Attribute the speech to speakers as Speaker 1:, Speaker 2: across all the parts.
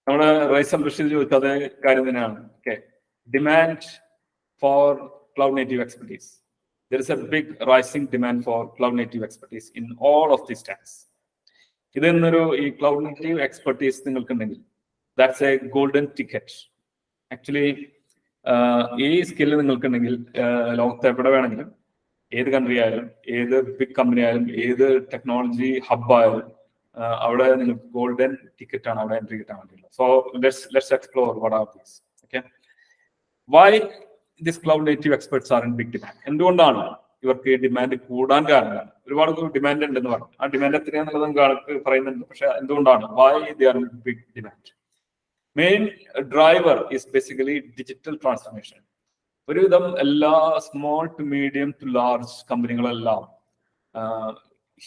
Speaker 1: നമ്മുടെ റൈസൽ റഷീദ് ചോദിച്ച അതേ കാര്യം തന്നെയാണ്. Okay, demand for cloud native expertise. There is a big rising demand for cloud native expertise in all of these stacks. ഇതെന്നൊരു ഈ ക്ലൗഡ് നേറ്റീവ് എക്സ്പെർട്ടീസ് നിങ്ങൾക്കുണ്ടെങ്കിൽ that's a golden ticket. Actually ഈ skill നിങ്ങൾക്കുണ്ടെങ്കിൽ ലോകത്ത് എവിടെ വേണമെങ്കിലും, ഏത് കൺട്രി ആയാലും, ഏത് ബിഗ് കമ്പനി ആയാലും, ഏത് ടെക്നോളജി ഹബ് ആയാലും, അവിടെ നിങ്ങൾക്ക് ഗോൾഡൻ ടിക്കറ്റ് ആണ് അവിടെ എൻട്രി കിട്ടാൻ വേണ്ടിയിട്ടുള്ളത്. So let's explore what are these. Okay, why this cloud native experts are in big demand? എന്തുകൊണ്ടാണ് ഇവർക്ക് ഡിമാൻഡ് കൂടാൻ കാരണം? ഒരുപാട് ഡിമാൻഡ് ഉണ്ടെന്ന് പറഞ്ഞു. ആ ഡിമാൻഡ് എത്രയാണെന്നുള്ളത് കണക്ക് പറയുന്നുണ്ട്. പക്ഷെ എന്തുകൊണ്ടാണ്? Why they are in big demand? Main driver is basically digital transformation. ഒരുവിധം എല്ലാ small to medium to large കമ്പനികളെല്ലാം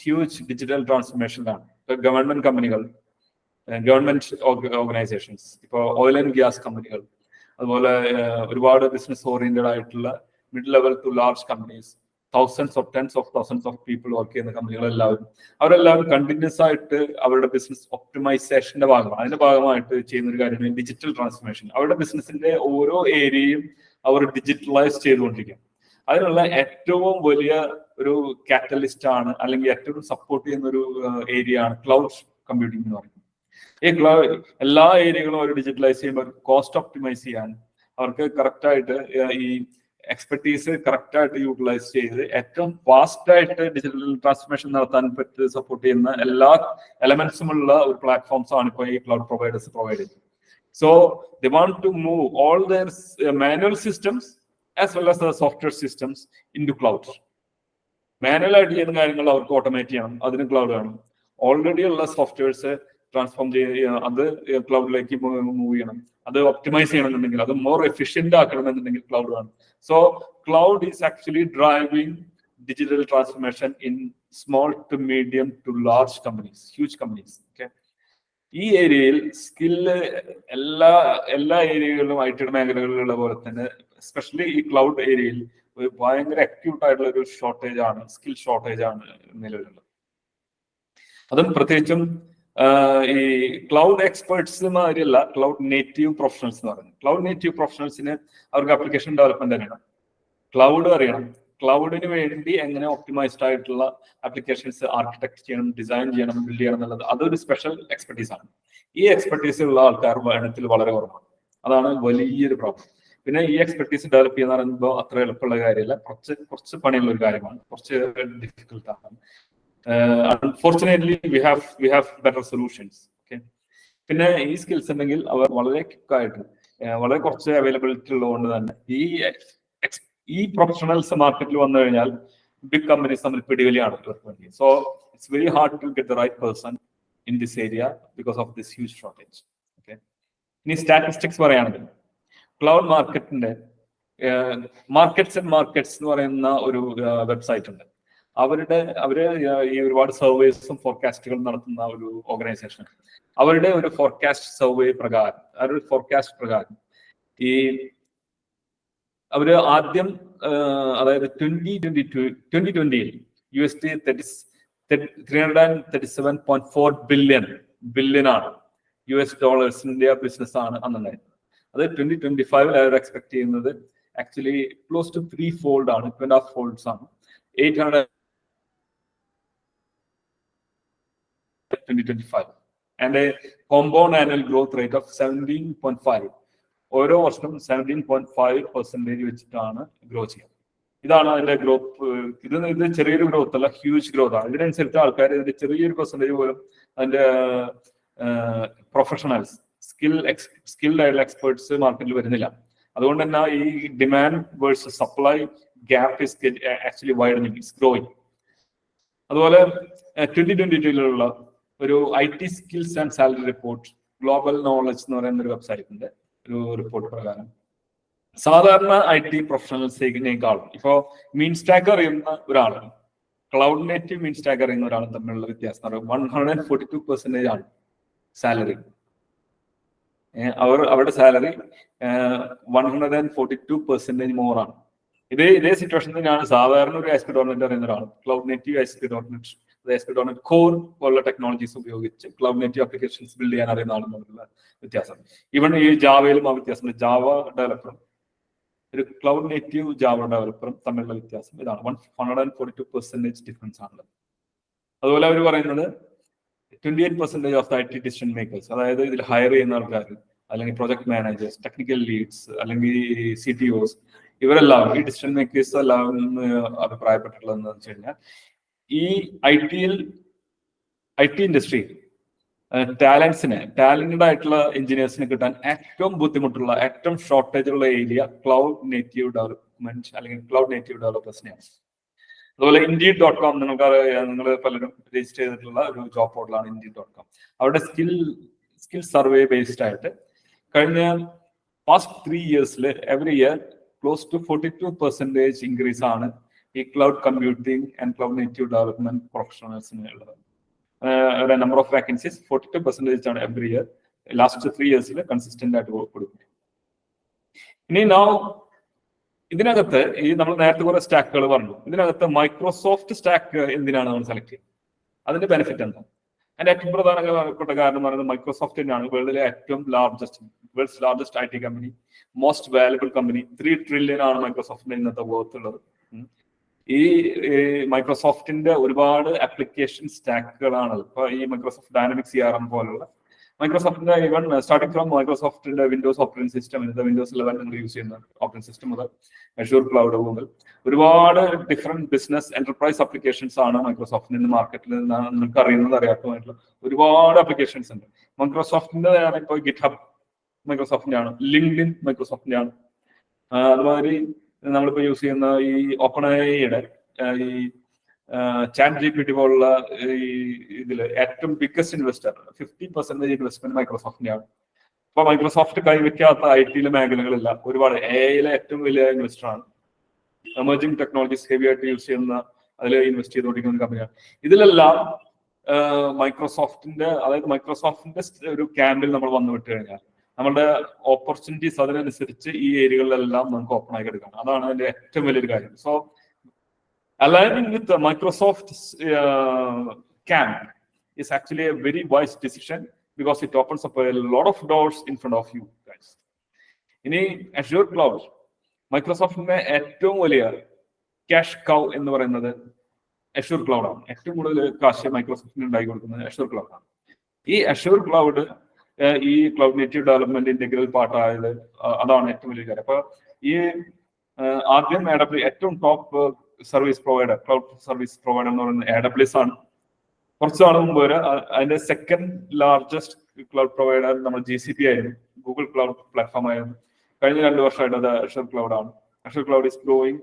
Speaker 1: ഹ്യൂജ് ഡിജിറ്റൽ ട്രാൻസ്ഫർമേഷനിലാണ്. ഗവൺമെന്റ് കമ്പനികൾ, ഗവൺമെന്റ് ഓർഗനൈസേഷൻസ്, ഇപ്പോൾ ഓയിൽ ആൻഡ് ഗ്യാസ് കമ്പനികൾ, അതുപോലെ ഒരുപാട് ബിസിനസ് ഓറിയന്റഡ് ആയിട്ടുള്ള mid level to large companies, tens of thousands of people work ചെയ്യുന്ന അവരെല്ലാവരും കണ്ടിന്യൂസ് ആയിട്ട് അവരുടെ ബിസിനസ് ഒപ്റ്റിമൈസേഷന്റെ ഭാഗമാണ്. അതിന്റെ ഭാഗമായിട്ട് ചെയ്യുന്ന ഒരു കാര്യമാണ് ഡിജിറ്റൽ ട്രാൻസ്ഫർമേഷൻ. അവരുടെ ബിസിനസിന്റെ ഓരോ ഏരിയയും അവർ ഡിജിറ്റലൈസ് ചെയ്തുകൊണ്ടിരിക്കും. അതിനുള്ള ഏറ്റവും വലിയ ഒരു കാറ്റലിസ്റ്റ് ആണ്, അല്ലെങ്കിൽ ഏറ്റവും സപ്പോർട്ട് ചെയ്യുന്ന ഒരു ഏരിയ ആണ് ക്ലൗഡ് കമ്പ്യൂട്ടിംഗ് എന്ന് പറയുന്നത്. ഈ ക്ലൗഡ് എല്ലാ ഏരിയകളും അവർ ഡിജിറ്റലൈസ് ചെയ്യുമ്പോൾ കോസ്റ്റ് ഒപ്റ്റിമൈസ് ചെയ്യാൻ, അവർക്ക് കറക്റ്റ് ആയിട്ട് ഈ എക്സ്പെർട്ടീസ് കറക്റ്റ് ആയിട്ട് യൂട്ടിലൈസ് ചെയ്ത് ഏറ്റവും ഫാസ്റ്റ് ആയിട്ട് ഡിജിറ്റൽ ട്രാൻസ്ഫർമേഷൻ നടത്താൻ പറ്റി സപ്പോർട്ട് ചെയ്യുന്ന എല്ലാ എലമെന്റ്സും ഉള്ള ഒരു പ്ലാറ്റ്ഫോംസ് ആണ് ഇപ്പോൾ ഈ ക്ലൗഡ് പ്രൊവൈഡേഴ്സ് പ്രൊവൈഡ് ചെയ്യുന്നത്. So they want to move all their manual systems as well as the software systems into cloud. Manual ആയിട്ട് ചെയ്യുന്ന കാര്യങ്ങൾ അവർക്ക് ഓട്ടോമേറ്റ് ചെയ്യണം, അതിന് ക്ലൗഡ് വേണം. ഓൾറെഡി ഉള്ള സോഫ്റ്റ്വെയർസ് ട്രാൻസ്ഫോം ചെയ്യണം, അത് ക്ലൗഡിലേക്ക് മൂവ് ചെയ്യണം. അത് ഒപ്റ്റിമൈസ് ചെയ്യണമെന്നുണ്ടെങ്കിൽ, അത് മോർ എഫിഷ്യന്റ് ആക്കണമെന്നുണ്ടെങ്കിൽ ക്ലൗഡ് വേണം. So cloud is actually driving digital transformation in small to medium to large companies, huge companies. Okay, ഈ ഏരിയയിൽ സ്കില്ല് എല്ലാ ഏരിയകളിലും ഐ ടി മേഖലകളിലുള്ള പോലെ തന്നെ എസ്പെഷ്യലി ഈ ക്ലൗഡ് ഏരിയയിൽ ഒരു ഭയങ്കര അക്യൂട്ട് ആയിട്ടുള്ള ഒരു ഷോർട്ടേജ് ആണ്, സ്കിൽ ഷോർട്ടേജ് ആണ് നിലവിലുള്ളത്. അതും പ്രത്യേകിച്ചും ഈ ക്ലൗഡ് എക്സ്പേർട്സ് മാതിരിയല്ല ക്ലൗഡ് നേറ്റീവ് പ്രൊഫഷണൽസ് എന്ന് പറയുന്നത്. ക്ലൗഡ് നേറ്റീവ് പ്രൊഫഷണൽസിന് അവർക്ക് ആപ്ലിക്കേഷൻ ഡെവലപ്മെന്റ് അറിയണം, ക്ലൗഡ് അറിയണം, ക്ലൗഡിന് വേണ്ടി എങ്ങനെ ഒപ്റ്റിമൈസ്ഡ് ആയിട്ടുള്ള ആപ്ലിക്കേഷൻസ് ആർക്കിടെക്ട് ചെയ്യണം, ഡിസൈൻ ചെയ്യണം, ബിൽഡ് ചെയ്യണം എന്നുള്ളത് അതൊരു സ്പെഷ്യൽ എക്സ്പെർട്ടീസ് ആണ്. ഈ എക്സ്പെർട്ടീസ് ഉള്ള ആൾക്കാർ എണ്ണത്തിൽ വളരെ കുറവാണ്. അതാണ് വലിയൊരു പ്രോബ്ലം. പിന്നെ ഈ എക്സ്പെർട്ടീസ് ഡെവലപ്പ് ചെയ്യുന്ന പറയുമ്പോൾ അത്ര എളുപ്പമുള്ള കാര്യമല്ല, കുറച്ച് പണിയുള്ള ഒരു കാര്യമാണ്, കുറച്ച് ഡിഫിക്കൽട്ട് ആണ്. Unfortunately, we have better solutions. Okay. പിന്നെ ഈ സ്കിൽസ് ഉണ്ടെങ്കിൽ അവർ വളരെ ക്വിക്കായിട്ട് വളരെ കുറച്ച് അവൈലബിലിറ്റി ഉള്ളതുകൊണ്ട് തന്നെ ഈ പ്രൊഫഷണൽസ് മാർക്കറ്റിൽ വന്നു കഴിഞ്ഞാൽ ബിഗ് കമ്പനീസ് തമ്മിൽ പിടിവലിയാണ് ഇവർക്ക് വേണ്ടി. So it's very hard to get the right person in this area because of this huge shortage. Okay, ഇനി സ്റ്റാറ്റിസ്റ്റിക്സ് പറയുകയാണെങ്കിൽ ക്ലൗഡ് മാർക്കറ്റിന്റെ മാർക്കറ്റ്സ് ആൻഡ് മാർക്കറ്റ്സ് എന്ന് പറയുന്ന ഒരു വെബ്സൈറ്റ് ഉണ്ട്. അവര് ഈ ഒരുപാട് സർവേസും ഫോർകാസ്റ്റുകളും നടത്തുന്ന ഒരു ഓർഗനൈസേഷൻ. അവരുടെ ഒരു ഫോർകാസ്റ്റ് സർവേ പ്രകാരം, ഈ അവര് ആദ്യം അതായത് 2020 USD 337.4 ബില്യൺ ആണ് US ബിസിനസ് ആണ് അന്നുണ്ടായിരുന്നത്. അത് 2025 അവർ എക്സ്പെക്ട് ചെയ്യുന്നത് ആക്ച്വലി ക്ലോസ് ടു 3 ഫോൾഡ് ആണ്, 2.5 ഫോൾഡ്സ് ആണ്. 2025 and a compound annual growth rate of 17.5. ഓരോ വർഷവും 17.5% വെച്ചിട്ടാണ് ഗ്രോ ചെയ്യുക. ഇതാണ് അതിന്റെ ഗ്രോത്ത്. ഇത് ചെറിയൊരു ഗ്രോത്ത് അല്ല, ഹ്യൂജ് ഗ്രോത്ത് ആണ്. ഇതിനനുസരിച്ച് ആൾക്കാർ ഇതിന്റെ ചെറിയൊരു പെർസെന്റേജ് പോലും അതിന്റെ പ്രൊഫഷണൽസ് സ്കിൽഡ് ആയിട്ടുള്ള എക്സ്പേർട്സ് മാർക്കറ്റിൽ വരുന്നില്ല. അതുകൊണ്ട് തന്നെ ഈ demand versus supply gap is actually widening, it's growing. അതുപോലെ 2022 ഒരു IT skills and salary report, global knowledge എന്ന് പറയുന്ന ഒരു വെബ്സൈറ്റിന്റെ ഒരു റിപ്പോർട്ട് പ്രകാരം സാധാരണ IT പ്രൊഫഷണൽസിനേക്കാളും ഇപ്പോ മീൻ സ്റ്റാക്ക് അറിയുന്ന ഒരാളും ക്ലൗഡ് നേറ്റീവ് മീൻ സ്റ്റാക്ക് അറിയുന്ന ഒരാളും തമ്മിലുള്ള വ്യത്യാസം 142% ആണ് സാലറി. അവരുടെ സാലറി 142% മോർ ആണ്. ഇതേ സിറ്റുവേഷൻ തന്നെയാണ് സാധാരണ ഒരു ASP.NET അറിയുന്ന ഒരാൾ ക്ലൗഡ് നേറ്റീവ് ASP.NET കോർ പോലുള്ള ടെക്നോളജീസ് ഉപയോഗിച്ച് ക്ലൗഡ് നേറ്റീവ് ആപ്ലിക്കേഷൻസ് ബിൽഡ് ചെയ്യാൻ അറിയുന്ന ആളെന്നുള്ള വ്യത്യാസം. ഈവൺ ഈ ജാവയിലും ആ വ്യത്യാസം. ജാവ ഡെവലപ്പറും ഒരു ക്ലൗഡ് നേറ്റീവ് ജാവ ഡെവലപ്പറും തമ്മിലുള്ള വ്യത്യാസം ഇതാണ്. 142% ഡിഫറൻസ് ആണുള്ളത്. അതുപോലെ അവർ പറയുന്നത് 28% of the IT decision makers, അതായത് ഇതിൽ ഹയർ ചെയ്യുന്ന ആൾക്കാർ, അല്ലെങ്കിൽ പ്രൊജക്ട് മാനേജേഴ്സ്, ടെക്നിക്കൽ ലീഡ്സ്, അല്ലെങ്കിൽ CTOs, ഇവരെല്ലാം ഈ ഡിസിഷൻ മേക്കേഴ്സ് എല്ലാം അഭിപ്രായപ്പെട്ടിട്ടുള്ളതെന്ന് വെച്ച് കഴിഞ്ഞാൽ ഈ IT ഇൻഡസ്ട്രി ടാലന്റഡ് ആയിട്ടുള്ള എഞ്ചിനീയേഴ്സിനെ കിട്ടാൻ ഏറ്റവും ബുദ്ധിമുട്ടുള്ള, ഏറ്റവും ഷോർട്ടേജ് ഉള്ള ഏരിയ ക്ലൗഡ് നേറ്റീവ് ഡെവലപ്മെന്റ് അല്ലെങ്കിൽ ക്ലൗഡ് നേറ്റീവ് ഡെവലപ്പേഴ്സിനെയാണ്. അതുപോലെ Indeed.com നിങ്ങൾ പലരും രജിസ്റ്റർ ചെയ്തിട്ടുള്ള ഒരു ജോബ് പോർട്ടലാണ് Indeed.com. അവരുടെ സ്കിൽ സർവേ ബേസ്ഡ് ആയിട്ട് കഴിഞ്ഞ പാസ്റ്റ് 3 yearsൽ every year close to 42% increase ആണ് ഈ cloud computing and cloud native development പ്രൊഫഷണൽസിന് ഉള്ളത്. നമ്പർ ഓഫ് വാക്കൻസീസ് 42% ആണ് എവറി ഇയർ. ലാസ്റ്റ് 3 yearsൽ കൺസിസ്റ്റന്റ് ആയിട്ട് കൊടുക്കും. ഇനി ഇതിനകത്ത് ഈ നമ്മൾ നേരത്തെ കുറെ സ്റ്റാക്കുകൾ പറഞ്ഞു. ഇതിനകത്ത് മൈക്രോസോഫ്റ്റ് സ്റ്റാക്ക് എന്തിനാണ് നമ്മൾ സെലക്ട് ചെയ്യുന്നത്? അതിന്റെ ബെനിഫിറ്റ് എന്താ? അതിന്റെ ഏറ്റവും പ്രധാനപ്പെട്ട കാരണം എന്ന് പറയുന്നത് മൈക്രോസോഫ്റ്റ് തന്നെയാണ് വേൾഡിലെ ഏറ്റവും world's largest IT company, most valuable company. 3 trillion ആണ് മൈക്രോസോഫ്റ്റിന്റെ ഇന്നത്തെ വർത്ത് ഉള്ളത്. ഈ മൈക്രോസോഫ്റ്റിന്റെ ഒരുപാട് ആപ്ലിക്കേഷൻ സ്റ്റാക്കുകളാണ് ഇപ്പൊ ഈ മൈക്രോസോഫ്റ്റ് ഡൈനാമിക്സ് CRM പോലുള്ള മൈക്രോസോഫ്റ്റിന്റെ ഈവൻ സ്റ്റാർട്ടിംഗ് ഫ്രം മൈക്രോസോഫ്റ്റിന്റെ വിൻഡോസ് ഓപ്പറേറ്റിംഗ് സിസ്റ്റം, വിൻഡോസ് 11 നിങ്ങൾ യൂസ് ചെയ്യുന്ന ഓപ്പറേറ്റിംഗ് സിസ്റ്റം മുതൽ അഷ്യൂർ ക്ലൗഡ് മുതൽ ഒരുപാട് ഡിഫറെന്റ് ബിസിനസ് എന്റർപ്രൈസ് ആപ്ലിക്കേഷൻസ് ആണ് മൈക്രോസോഫ്റ്റിന്റെ ഇന്ന് മാർക്കറ്റിൽ നിങ്ങൾക്ക് അറിയാത്തതായിട്ടുള്ള ഒരുപാട് ആപ്ലിക്കേഷൻസ് ഉണ്ട്. മൈക്രോസോഫ്റ്റിന്റെ ഇപ്പോൾ GitHub മൈക്രോസോഫ്റ്റിന്റെ ആണ്, ലിങ്ക്ഡിൻ മൈക്രോസോഫ്റ്റിന്റെ ആണ്. അതുമാതിരി നമ്മളിപ്പോ യൂസ് ചെയ്യുന്ന ഈ OpenAIയുടെ ഈ ChatGPT പോലുള്ള ഇതില് ഏറ്റവും ബിഗ്ഗസ്റ്റ് ഇൻവെസ്റ്റർ 50% ഇൻവെസ്റ്റ്മെന്റ് മൈക്രോസോഫ്റ്റിന്റെയാണ്. അപ്പൊ മൈക്രോസോഫ്റ്റ് കൈവയ്ക്കാത്ത IT മേഖലകളില്ല. ഒരുപാട് AI ഏറ്റവും വലിയ ഇൻവെസ്റ്റർ ആണ്. എമർജിംഗ് ടെക്നോളജീസ് ഹെവി ആയിട്ട് യൂസ് ചെയ്യുന്ന അതിൽ ഇൻവെസ്റ്റ് ചെയ്തുകൊണ്ടിരിക്കുന്ന കമ്പനിയാണ്. ഇതിലെല്ലാം മൈക്രോസോഫ്റ്റിന്റെ ഒരു ക്യാമ്പിൽ നമ്മൾ വന്നു വിട്ട് കഴിഞ്ഞാൽ നമ്മളുടെ ഓപ്പർച്യൂണിറ്റീസ് അതിനനുസരിച്ച് ഈ ഏരിയകളിലെല്ലാം നമുക്ക് ഓപ്പൺ ആയി എടുക്കാം. അതാണ് അതിന്റെ ഏറ്റവും വലിയൊരു കാര്യം. So aligning with the Microsoft's camp is actually a very wise decision because it opens up a lot of doors in front of you guys. ഇനി Azure Cloud, മൈക്രോസോഫ്റ്റിന്റെ ഏറ്റവും വലിയ ക്യാഷ് കൗ എന്ന് പറയുന്നത് Azure Cloud ആണ്. ഏറ്റവും കൂടുതൽ കാശ് മൈക്രോസോഫ്റ്റിന് ഉണ്ടാക്കി കൊടുക്കുന്നത് Azure Cloud ആണ്. ഈ Azure Cloud ഈ ക്ലൗഡ് നേറ്റീവ് ഡെവലപ്മെന്റ് ഇന്റഗ്രൽ പാർട്ടായത് അതാണ് ഏറ്റവും വലിയ കാര്യം. അപ്പൊ ഈ ആദ്യം ഏറ്റവും top service provider, cloud service provider എന്ന് പറയുന്നത് AWS ആണ്. കുറച്ച് നാൾ മുമ്പ് വരെ അതിന്റെ സെക്കൻഡ് ലാർജസ്റ്റ് ക്ലൗഡ് പ്രൊവൈഡർ നമ്മൾ GCP ആയിരുന്നു, ഗൂഗിൾ ക്ലൗഡ് പ്ലാറ്റ്ഫോം ആയിരുന്നു. കഴിഞ്ഞ 2 വർഷമായിട്ട് അത് Azure Cloud ആണ്. Azure Cloud is growing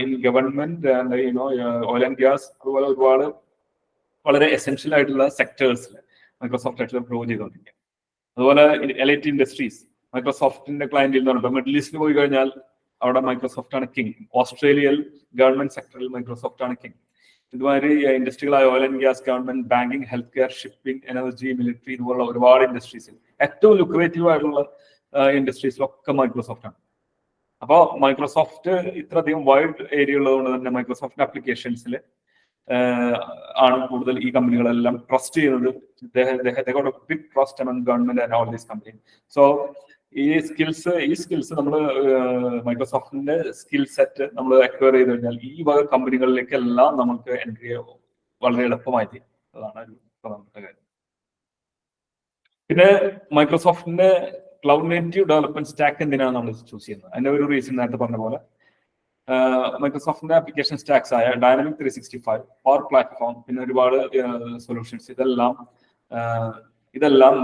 Speaker 1: in government and oil and gas, അതുപോലെ ഒരുപാട് വളരെ എസെൻഷ്യൽ ആയിട്ടുള്ള സെക്ടേഴ്സിൽ മൈക്രോസോഫ്റ്റ് ഗ്രോ ചെയ്തുകൊണ്ടിരിക്കുക. അതുപോലെ എലൈറ്റ് ഇൻഡസ്ട്രീസ് മൈക്രോസോഫ്റ്റിന്റെ ക്ലയന്റിൽ നിന്ന് പറഞ്ഞിട്ട് മിഡിൽ ഈസ്റ്റിൽ പോയി കഴിഞ്ഞാൽ അവിടെ മൈക്രോസോഫ്റ്റ് ആണ് കിങ്. ഓസ്ട്രേലിയയിൽ ഗവൺമെന്റ് സെക്ടറിൽ മൈക്രോസോഫ്റ്റ് ആണ് കിങ്. ഇതുമാതിരി ഇൻഡസ്ട്രികളായ oil and gas, government, banking, health care, shipping, energy, military, ഇതുപോലുള്ള ഒരുപാട് ഇൻഡസ്ട്രീസിൽ ഏറ്റവും ലുക്രേറ്റീവ് ആയിട്ടുള്ള ഇൻഡസ്ട്രീസിലൊക്കെ മൈക്രോസോഫ്റ്റ് ആണ്. അപ്പോൾ മൈക്രോസോഫ്റ്റ് ഇത്രയധികം വൈഡ് ഏരിയ ഉള്ളതുകൊണ്ട് തന്നെ മൈക്രോസോഫ്റ്റിന്റെ ആപ്ലിക്കേഷൻസിൽ ആണ് കൂടുതൽ ഈ കമ്പനികളെല്ലാം ട്രസ്റ്റ് ചെയ്യുന്നത്. Big trust among government and all these company. So ഈ സ്കിൽസ് നമ്മൾ മൈക്രോസോഫ്റ്റിന്റെ സ്കിൽ സെറ്റ് നമ്മൾ അക്വയർ ചെയ്ത് കഴിഞ്ഞാൽ ഈ വക കമ്പനികളിലേക്കെല്ലാം നമുക്ക് എൻട്രി വളരെ എളുപ്പമായി തീരും. അതാണ് ഒരു പ്രധാനപ്പെട്ട കാര്യം. പിന്നെ മൈക്രോസോഫ്റ്റിന്റെ ക്ലൗഡ് നേറ്റീവ് ഡെവലപ്മെന്റ് സ്റ്റാക്ക് എന്തിനാണ് നമ്മൾ ചൂസ് ചെയ്യുന്നത്? അതിന്റെ ഒരു റീസൺ നേരത്തെ പറഞ്ഞ പോലെ മൈക്രോസോഫ്റ്റിന്റെ ആപ്ലിക്കേഷൻ സ്റ്റാക്സ് ആയ ഡൈനാമിക് 365, പവർ പ്ലാറ്റ്ഫോം, പിന്നെ ഒരുപാട് സൊല്യൂഷൻസ്, ഇതെല്ലാം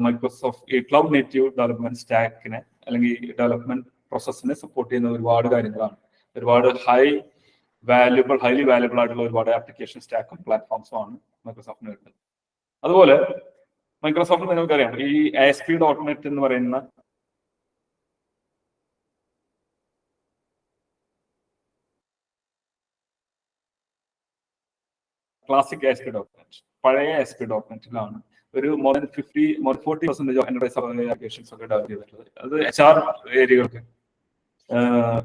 Speaker 1: മൈക്രോസോഫ്റ്റ് ക്ലൗഡ് നേറ്റീവ് ഡെവലപ്മെന്റ് സ്റ്റാക്കിനെ അല്ലെങ്കിൽ ഡെവലപ്മെന്റ് പ്രോസസ്സിനെ സപ്പോർട്ട് ചെയ്യുന്ന ഒരുപാട് കാര്യങ്ങളാണ്. ഒരുപാട് ഹൈലി വാല്യുബിൾ ആയിട്ടുള്ള ഒരുപാട് ആപ്ലിക്കേഷൻ സ്റ്റാക്കും പ്ലാറ്റ്ഫോംസും ആണ് മൈക്രോസോഫ്റ്റിന് വരുന്നത്. അതുപോലെ മൈക്രോസോഫ്റ്റ് നിങ്ങൾക്കറിയാം ഈ ASP.NET എന്ന് പറയുന്ന ക്ലാസിക് ASP.NET, പഴയ ASP.NET-ലാണ് ഒരു more than 40% of enterprise applications ഒക്കെ ഡെവലപ്പ് ചെയ്തിട്ടുള്ളത്. അത് HR ഏരിയകൾക്ക്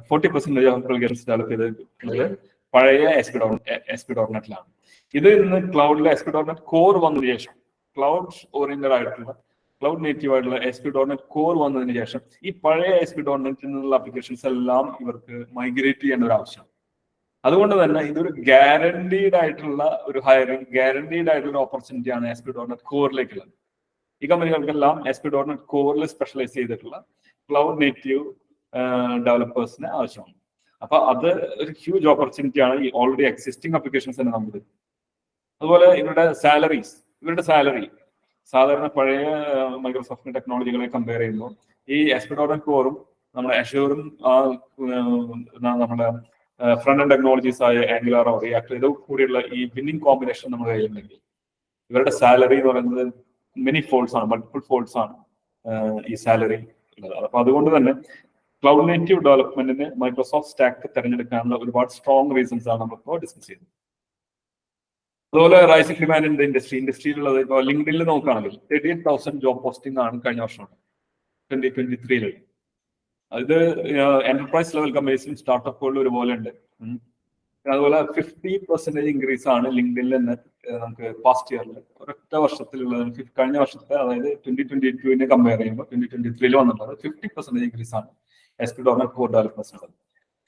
Speaker 1: 40% ഓഫ് ആപ്ലിക്കേഷൻസ് ഡെവലപ്പ് ചെയ്തിട്ടുള്ളത് പഴയ ASP.NET-ലാണ്. ഇത് ഇന്ന് ക്ലൗഡിലെ ASP.NET കോർ വന്നതിന് ശേഷം ക്ലൗഡ് ഓറിയന്റഡ് ആയിട്ടുള്ള ക്ലൗഡ് നേറ്റീവ് ആയിട്ടുള്ള ASP.NET കോർ വന്നതിന് ശേഷം ഈ പഴയ ASP.NET നിന്നുള്ള ആപ്ലിക്കേഷൻസ് എല്ലാം ഇവർക്ക് മൈഗ്രേറ്റ് ചെയ്യേണ്ട ഒരു ആവശ്യമാണ്. അതുകൊണ്ട് തന്നെ ഇതൊരു ഗ്യാരണ്ടീഡ് ആയിട്ടുള്ള ഒരു ഹയറിംഗ്, ഗ്യാരണ്ടീഡ് ആയിട്ടുള്ള ഓപ്പർച്യൂണിറ്റി ആണ് ASP.NET കോറിലേക്കുള്ളത്. ഈ കമ്പനികൾക്കെല്ലാം ASP.NET കോറിൽ സ്പെഷ്യലൈസ് ചെയ്തിട്ടുള്ള ക്ലൗഡ് നേറ്റീവ് ഡെവലപ്പേഴ്സിന് ആവശ്യമാണ്. അപ്പൊ അത് ഒരു ഹ്യൂജ് ഓപ്പർച്യൂണിറ്റി ആണ് ഈ ഓൾറെഡി എക്സിസ്റ്റിംഗ് ആപ്ലിക്കേഷൻസ് തന്നെ നമുക്ക്. അതുപോലെ ഇവരുടെ സാലറി സാധാരണ പഴയ മൈക്രോസോഫ്റ്റ് ടെക്നോളജികളെ കമ്പയർ ചെയ്യുമ്പോൾ ഈ ASP.NET കോറും നമ്മുടെ അഷ്യൂറും നമ്മുടെ ഫ്രണ്ട് എൻഡ് ടെക്നോളജീസ് ആയ ആംഗുലാറോ റിയാക്ട് ഇത് കൂടിയുള്ള ഈ വിന്നിംഗ് കോമ്പിനേഷൻ നമ്മുടെ കയ്യിലുണ്ടെങ്കിൽ ഇവരുടെ സാലറി എന്ന് പറയുന്നത് മൾട്ടിപ്പിൾ ഫോൾഡ്സ് ആണ് ഈ സാലറി ഉള്ളത്. അപ്പൊ അതുകൊണ്ട് തന്നെ ക്ലൗഡ് നേറ്റീവ് ഡെവലപ്മെന്റിന് മൈക്രോസോഫ്റ്റ് സ്റ്റാക്ക് തിരഞ്ഞെടുക്കാനുള്ള ഒരുപാട് സ്ട്രോങ് റീസൺസ് ആണ് നമ്മളിപ്പോൾ ഡിസ്കസ് ചെയ്യുന്നത്. അതുപോലെ റൈസിംഗ് ഡിമാൻഡ് ഇൻ ഇൻഡസ്ട്രിയിലുള്ളത് ഇപ്പോൾ ലിങ്ക്ഡിനിൽ നോക്കുകയാണെങ്കിൽ 38,000 ജോബ് പോസ്റ്റിംഗ് ആണ് കഴിഞ്ഞ വർഷം 2023. അത് എന്റർപ്രൈസ് ലെവൽ കമ്പനീസും സ്റ്റാർട്ടപ്പുകളിലും ഒരുപോലെ ഉണ്ട്. അതുപോലെ 50% ഇൻക്രീസ് ആണ് ലിങ്ക്ഡിനിൽ തന്നെ നമുക്ക് പാസ്റ്റ് ഇയറിൽ ഒരൊറ്റ വർഷത്തിലുള്ളത്. കഴിഞ്ഞ വർഷത്തെ അതായത് 2022 കമ്പയർ ചെയ്യുമ്പോൾ 2023 വന്നിട്ടുള്ളത് 50% ഇൻക്രീസ് ആണ് ASP.NET കോർ ഡെവലപ്പേഴ്സിനുള്ളത്.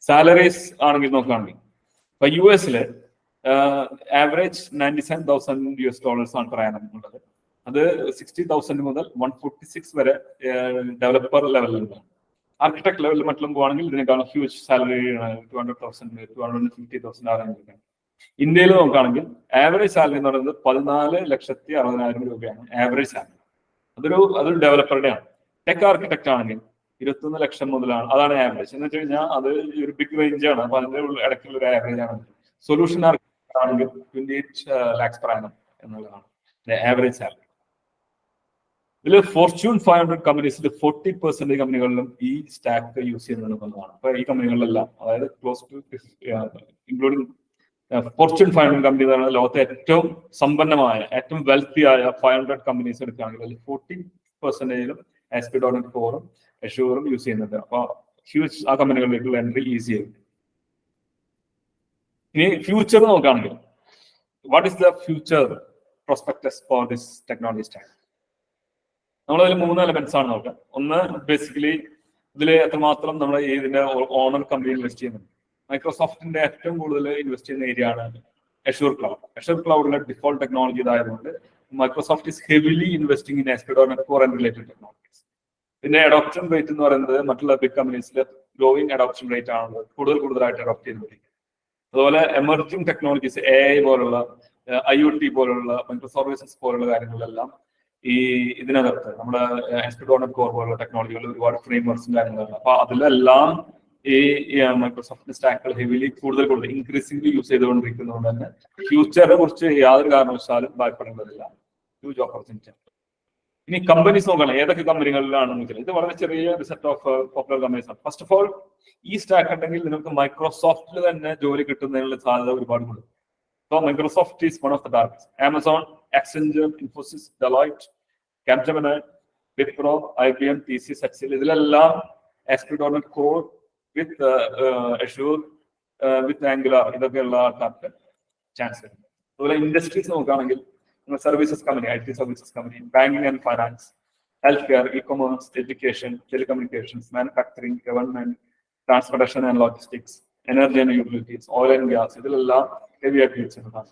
Speaker 1: സാലറീസ് ആണെങ്കിൽ നോക്കുകയാണെങ്കിൽ ഇപ്പൊ US ആവറേജ് $97,000 ആണ് പറയാൻ ഉള്ളത്. അത് 60,000 മുതൽ 146 വരെ ഡെവലപ്പർ ലെവലിലാണ്. ആർക്കിടെക്ട് ലെവലിൽ മറ്റും പോവാണെങ്കിൽ ഇതിനേക്കാളും ഹ്യൂജ് സാലറി 200,000 250,000 ആ റേഞ്ചിലാണ്. ഇന്ത്യയിൽ നോക്കുകയാണെങ്കിൽ ആവറേജ് സാലറി എന്ന് പറയുന്നത് 14,60,000 രൂപയാണ് ആവറേജ് സാലറി. അതൊരു ഡെവലപ്പറുടെ ആണ്. ടെക് ആർക്കിടെക്ട് ആണെങ്കിൽ 21 ലക്ഷം മുതലാണ്, അതാണ് ആവറേജ്. എന്ന് വെച്ച് കഴിഞ്ഞാൽ അത് ഒരു ബിഗ് റേഞ്ച് ആണ്. അപ്പൊ അതിന്റെ ഇടയ്ക്കുള്ള ഒരു ആവറേജ് ആണ്. സൊല്യൂഷൻ ആർക്കിടെക്ട് ആണെങ്കിൽ 28 lakhs per annum എന്നുള്ളതാണ് ആവറേജ് സാലറി. ഇതിൽ Fortune 500 കമ്പനീസിൽ 40% കമ്പനികളിലും ഈ സ്റ്റാക്ക് യൂസ് ചെയ്യുന്നതാണ്. അപ്പൊ ഈ കമ്പനികളിലെല്ലാം അതായത് close to including Fortune 500 company എന്ന് പറയുന്നത് ലോകത്തെ ഏറ്റവും സമ്പന്നമായ ഏറ്റവും വെൽത്തി ആയ 500 കമ്പനീസ് എടുക്കുകയാണെങ്കിൽ അതിൽ 40%ലും ASP.NET കോറും അഷ്യൂറും യൂസ് ചെയ്യുന്നുണ്ട്. അപ്പൊ ഹ്യൂജ് ആ കമ്പനികളിലേക്കുള്ള എൻട്രി ഈസി ആയിരിക്കും. ഇനി ഫ്യൂച്ചർ നോക്കുകയാണെങ്കിൽ what is the future prospectus for this technology stack? നമ്മളതിൽ 3 എലമെന്റ്സ് ആണ് നോക്കുക. ഒന്ന് ബേസിക്കലി ഇതിൽ എത്രമാത്രം നമ്മൾ ഇതിന്റെ ഓണർ കമ്പനി ഇൻവെസ്റ്റ് ചെയ്യുന്നുണ്ട്. മൈക്രോസോഫ്റ്റിന്റെ ഏറ്റവും കൂടുതൽ ഇൻവെസ്റ്റ് ചെയ്യുന്ന ഏരിയ ആണ് അഷ്യൂർ ക്ലൗഡ്. അഷ്യൂർ ക്ലൗഡിലെ ഡിഫോൾട്ട് ടെക്നോളജി ഇതായതുകൊണ്ട് Microsoft is heavily investing in ASP.NET core and related technologies. പിന്നെ അഡോപ്ഷൻ റേറ്റ് എന്ന് പറയുന്നത് മറ്റുള്ള ബിഗ് കമ്പനീസിലെ ഗ്രോയിങ് അഡോപ്ഷൻ റേറ്റ് ആണ് കൂടുതലായിട്ട് അഡോപ്റ്റ് ചെയ്യുന്നത്. അതുപോലെ എമർജിംഗ് ടെക്നോളജീസ് AI പോലുള്ള IoT പോലുള്ള മൈക്രോ സർവീസസ് പോലുള്ള കാര്യങ്ങളിലെല്ലാം ഈ ഇതിനകത്ത് നമ്മുടെ ASP.NET കോർ പോലുള്ള ടെക്നോളജികളിൽ ഒരുപാട് ഫ്രെയിംവർക്സും കാര്യങ്ങളാണ്. അപ്പൊ അതിലെല്ലാം ഈ മൈക്രോസോഫ്റ്റ് സ്റ്റാക്കുകൾ ഹെവിലി കൂടുതൽ ഇൻക്രീസിംഗ്ലി യൂസ് ചെയ്തുകൊണ്ടിരിക്കുന്നതുകൊണ്ട് തന്നെ ഫ്യൂച്ചറിനെ കുറിച്ച് യാതൊരു കാരണവശാലും ഭയപ്പെടേണ്ടതില്ല. Huge opportunity. ഇനി കമ്പനീസ് നോക്കണം, ഏതൊക്കെ കമ്പനികളിലാണെന്ന് വെച്ചാൽ ഇത് വളരെ ചെറിയ സെറ്റ് ഓഫ് പോപ്പുലർ കമ്പനീസ് ആണ്. ഫസ്റ്റ് ഓഫ് ഓൾ ഈ സ്റ്റാക്ക് ഉണ്ടെങ്കിൽ നിങ്ങൾക്ക് മൈക്രോസോഫ്റ്റിൽ തന്നെ ജോലി കിട്ടുന്നതിനുള്ള സാധ്യത ഒരുപാട് കൂടും. So Microsoft is one of the targets. Amazon, Accenture, Infosys, Deloitte, Capgemini, Wipro, IBM, TCS, HCL ഇതിലെല്ലാം ASP.NET കോർ വിത്ത് അഷ്യൂർ വിത്ത് ആംഗുലാർ ഇതൊക്കെയുള്ള ആൾക്കാർക്ക് ചാൻസ് ഉണ്ട്. അതുപോലെ ഇൻഡസ്ട്രീസ് നോക്കുകയാണെങ്കിൽ services company, IT services company, banking and finance, health care, e-commerce, education, telecommunications, manufacturing, government, transportation and logistics, energy and utilities, oil and gas ഇതിലെല്ലാം heavy ആയിട്ട് use ചെയ്യുന്നതാണ്.